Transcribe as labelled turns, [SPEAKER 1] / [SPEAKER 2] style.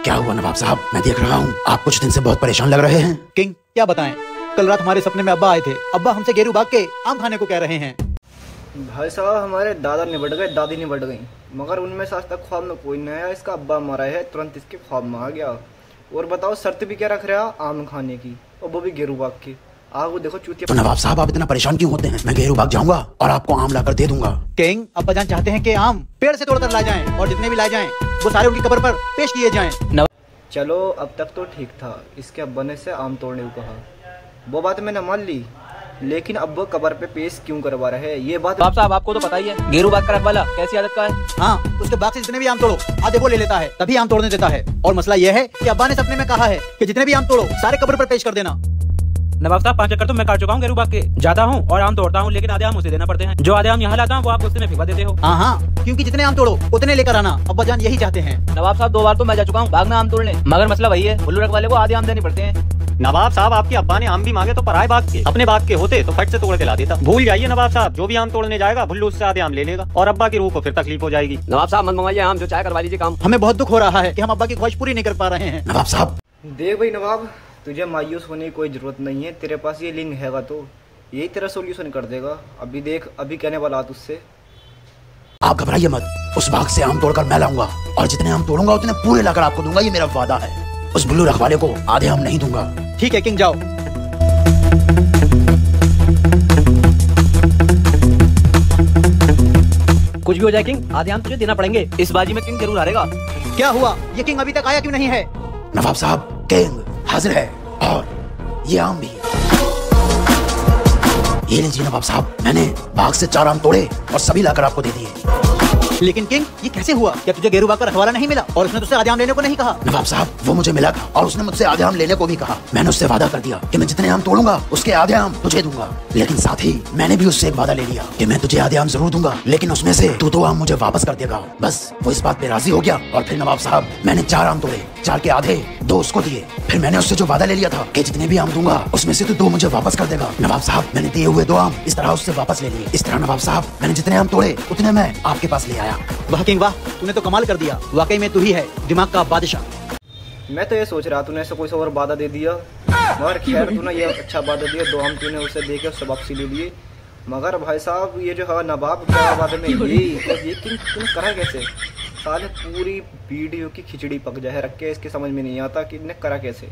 [SPEAKER 1] क्या हुआ नवाब साहब? मैं देख रहा हूँ आप कुछ दिन से बहुत परेशान लग रहे हैं।
[SPEAKER 2] किंग क्या बताएं, कल रात हमारे सपने में अब्बा आए थे। अब्बा हमसे गेरू बाग के आम खाने को कह रहे हैं।
[SPEAKER 3] भाई साहब हमारे दादा निबट गए, दादी निबट गई, मगर उनमें से आज तक ख्वाब में कोई नहीं आया। इसका अब्बा मरा है, तुरंत इसके ख्वाब में आ गया। और बताओ शर्त भी क्या रख रहा आम खाने की, और वो भी गेरू बाग की। वो देखो चूतिया।
[SPEAKER 1] तो नवाब साहब आप इतना परेशान क्यों होते हैं? मैं गेरू बाग जाऊंगा और आपको आम लाकर दे दूंगा।
[SPEAKER 2] किंग अब्बा जान चाहते हैं कि आम पेड़ से तोड़कर ला जाएं और जितने भी लाए जाएं वो सारे उनकी कब्र पर पेश किए जाएं।
[SPEAKER 3] चलो अब तक तो ठीक था, इसके अब्बा ने से आम तोड़ने को कहा, वो बात मैंने मान ली, लेकिन अब वो कब्र पे पेश क्यों करवा रहे हैं ये बात।
[SPEAKER 4] बाप साहब आपको तो पता ही है गेरू बाग का रखवाला कैसी आदत का है।
[SPEAKER 2] हाँ, उसके बाग से जितने भी आम तोड़ो आधे वो ले लेता है, तभी आम तोड़ने देता है। और मसला यह है कि अब्बा ने सपने में कहा है कि जितने भी आम तोड़ो सारे कब्र पर पेश कर देना।
[SPEAKER 4] नवाब साहब 5 चक्कर तो मैं काट चुका हूँ गेरू बाग के, जाता हूँ और आम तोड़ता हूँ, लेकिन आधे आम उसे देना पड़ते हैं। जो आधे आम यहाँ लाता हूँ वो आप गुस्से में फिकवा देते हो।
[SPEAKER 2] हाँ, क्योंकि जितने आम तोड़ो उतने लेकर आना, अब्बा जान यही चाहते हैं।
[SPEAKER 4] नवाब साहब 2 बार तो मैं जा चुका हूँ बाग में आम तोड़ने, मगर मसला वही है, उल्लू रखवाले को आधे आम देने पड़ते हैं।
[SPEAKER 5] नवाब साहब आपके अब्बा ने आम भी मांगे तो पराए बाग के, अपने बाग के होते तो फट से तोड़ के ला देता। भूल जाइए नवाब साहब, जो भी आम तोड़ने जाएगा भुल्लू उससे आधे आम ले लेगा और अब्बा की रूह को फिर तकलीफ हो जाएगी।
[SPEAKER 4] नवाब साहब मत मंगाइए आम, जो चाहे करवा लीजिए काम।
[SPEAKER 2] हमें बहुत दुख हो रहा है कि हम अब्बा की ख्वाहिश पूरी नहीं कर पा रहे हैं।
[SPEAKER 1] नवाब साहब
[SPEAKER 3] देख भाई नवाब, तुझे मायूस होने की कोई जरूरत नहीं है। तेरे पास ये लिंग हैगा तो यही तेरा सोल्यूशन कर देगा। अभी देख, अभी कहने वाला तुझसे।
[SPEAKER 1] आप घबराइए मत, उस बाग से आम तोड़कर मैं लाऊंगा और जितने आम तोड़ूंगा उतने पूरे लाकर आपको दूंगा, ये मेरा वादा है। उस बुल्लू रखवाले को आधे आम नहीं दूंगा।
[SPEAKER 2] ठीक है किंग, जाओ।
[SPEAKER 4] कुछ भी हो जाए किंग, आधे आम तुझे देना पड़ेंगे। इस बाजी में किंग जरूर हारेगा।
[SPEAKER 2] क्या हुआ, ये किंग अभी तक आया क्यों नहीं है?
[SPEAKER 1] नवाब साहब किंग हाजिर है और ये आम भी। ये लीजिए नवाब साहब, मैंने बाग से 4 आम तोड़े और सभी लाकर आपको दे दिए।
[SPEAKER 2] लेकिन किंग ये कैसे हुआ? क्या तुझे गेरू बाग का रखवाला नहीं मिला और उसने तुझसे आधे आम लेने को नहीं कहा?
[SPEAKER 1] नवाब साहब वो मुझे मिला था और उसने मुझसे आधे आम लेने को भी कहा। मैंने उससे वादा कर दिया कि मैं जितने आम तोड़ूंगा उसके आधे आम तुझे दूंगा, लेकिन साथ ही मैंने भी उससे एक वादा ले लिया कि मैं तुझे आधे आम जरूर दूंगा, लेकिन उसमें से तू 2 आम मुझे वापस कर देगा। बस वो इस बात पे राजी हो गया और फिर नवाब साहब मैंने 4 आम तोड़े, 4 के आधे 2 उसको दिए। फिर मैंने उससे जो वादा ले लिया था कि जितने भी आम दूंगा उसमें से तू 2 मुझे वापस कर देगा। नवाब साहब मैंने दिए हुए 2 आम इस तरह उससे वापस ले लिए। इस तरह नवाब साहब मैंने जितने आम तोड़े उतने मैं आपके पास ले आया।
[SPEAKER 2] वाह किंग वाह, तूने तो कमाल कर दिया। वाकई में तू ही है दिमाग का बादशाह।
[SPEAKER 3] मैं तो ये सोच रहा तूने ऐसा कोई और वादा दे दिया, मगर खैर तूने ये अच्छा वादा दिया। 2 आम तूने उसे दे के उससे वापसी ले लिए। मगर भाई साहब ये जो है नवाब क्या वादे में ये तुम करा कैसे? साले पूरी वीडियो की खिचड़ी पक जाए रख के, इसके समझ में नहीं आता कि इन्हें करा कैसे।